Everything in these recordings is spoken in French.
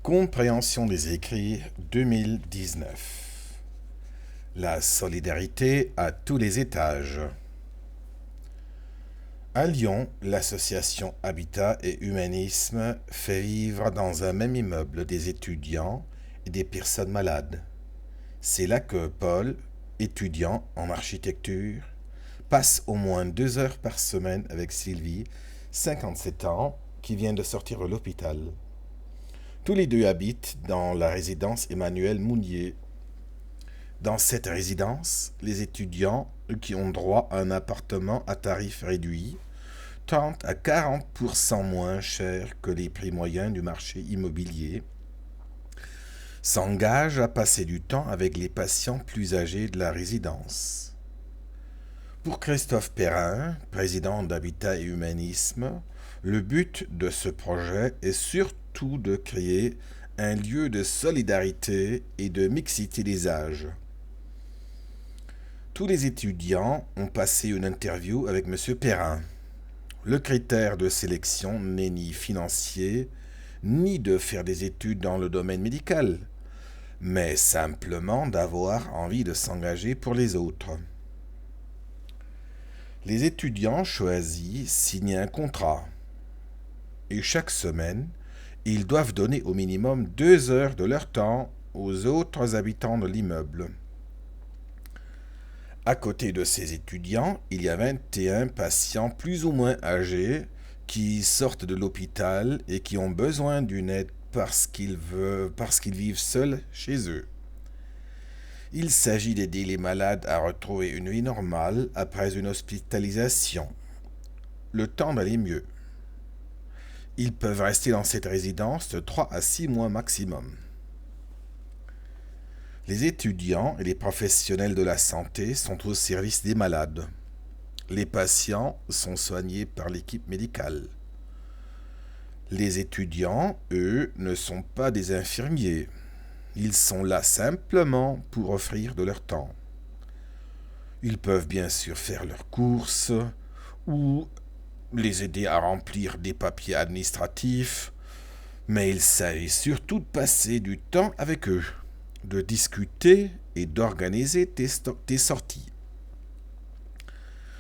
Compréhension des écrits 2019. La solidarité à tous les étages. À Lyon, l'association Habitat et Humanisme fait vivre dans un même immeuble des étudiants et des personnes malades. C'est là que Paul, étudiant en architecture, passe au moins 2 heures par semaine avec Sylvie, 57 ans, qui vient de sortir de l'hôpital. Tous les deux habitent dans la résidence Emmanuel Mounier. Dans cette résidence, les étudiants qui ont droit à un appartement à tarif réduit, 30 à 40% moins cher que les prix moyens du marché immobilier, s'engagent à passer du temps avec les patients plus âgés de la résidence. Pour Christophe Perrin, président d'Habitat et Humanisme, le but de ce projet est surtout de créer un lieu de solidarité et de mixité des âges. Tous les étudiants ont passé une interview avec M. Perrin. Le critère de sélection n'est ni financier, ni de faire des études dans le domaine médical, mais simplement d'avoir envie de s'engager pour les autres. Les étudiants choisis signent un contrat. Et chaque semaine, ils doivent donner au minimum 2 heures de leur temps aux autres habitants de l'immeuble. À côté de ces étudiants, il y a 21 patients plus ou moins âgés qui sortent de l'hôpital et qui ont besoin d'une aide parce qu'ils vivent seuls chez eux. Il s'agit d'aider les malades à retrouver une vie normale après une hospitalisation, le temps d'aller mieux. Ils peuvent rester dans cette résidence de 3 à 6 mois maximum. Les étudiants et les professionnels de la santé sont au service des malades. Les patients sont soignés par l'équipe médicale. Les étudiants, eux, ne sont pas des infirmiers. Ils sont là simplement pour offrir de leur temps. Ils peuvent bien sûr faire leurs courses ou les aider à remplir des papiers administratifs, mais il s'agit surtout de passer du temps avec eux, de discuter et d'organiser tes sorties.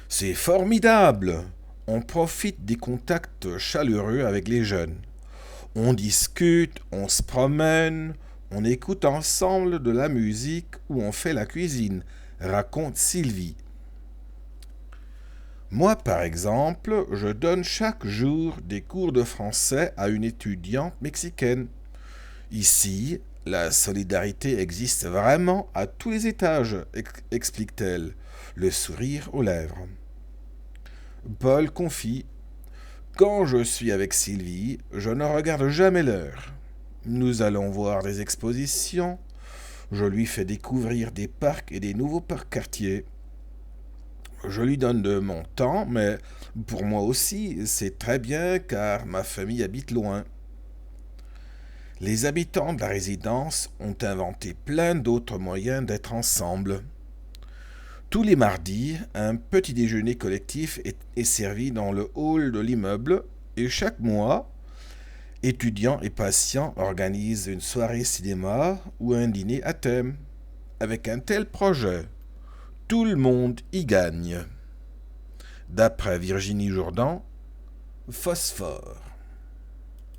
C'est formidable! On profite des contacts chaleureux avec les jeunes. On discute, on se promène, on écoute ensemble de la musique ou on fait la cuisine, raconte Sylvie. Moi, par exemple, je donne chaque jour des cours de français à une étudiante mexicaine. Ici, la solidarité existe vraiment à tous les étages, explique-t-elle, le sourire aux lèvres. Paul confie: quand je suis avec Sylvie, je ne regarde jamais l'heure. Nous allons voir des expositions, je lui fais découvrir des parcs et des nouveaux parcs-quartiers. Je lui donne de mon temps, mais pour moi aussi, c'est très bien car ma famille habite loin. Les habitants de la résidence ont inventé plein d'autres moyens d'être ensemble. Tous les mardis, un petit déjeuner collectif est servi dans le hall de l'immeuble et chaque mois, étudiants et patients organisent une soirée cinéma ou un dîner à thème. Avec un tel projet, tout le monde y gagne. D'après Virginie Jourdan, Phosphore.